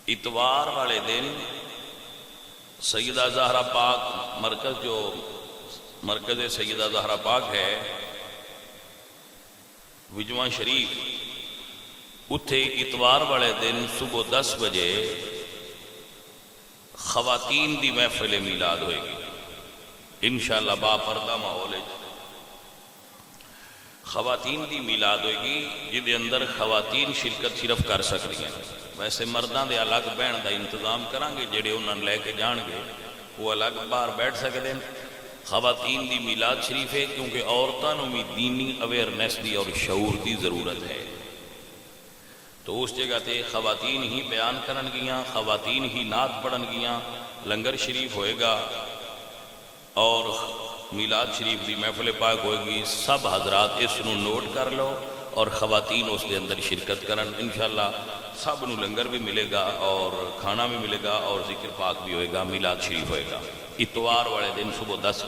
اتوار والے دن سیدہ زہرا پاک مرکز سیدہ زہرا پاک ہے وجواں شریف، اتھے اتوار والے دن صبح 10 بجے خواتین دی محفل میلاد ہوئے گی انشاءاللہ با پردہ ماحول ہے۔ خواتین دی میلاد ہوئے گی جدے اندر خواتین شرکت صرف کر سکتی ہیں، ویسے مردان دے الگ بہن دا انتظام کریں گے، جڑے انہوں لے کے جان گے وہ الگ باہر بیٹھ سکتے ہیں۔ خواتین دی میلاد شریف ہے کیونکہ عورتوں میں دینی اویئرنیس دی اور شعور دی ضرورت ہے، تو اس جگہ تے خواتین ہی بیان کرن گیاں، خواتین ہی نعت پڑھن گیاں، لنگر شریف ہوئے گا اور میلاد شریف دی محفل پاک ہوئے گی۔ سب حضرات اس نو نوٹ کر لو اور خواتین اس دے اندر شرکت کرن، انشاءاللہ سب نو لنگر بھی ملے گا اور کھانا بھی ملے گا اور ذکر پاک بھی ہوئے گا، میلاد شریف ہوئے گا اتوار والے دن صبح 10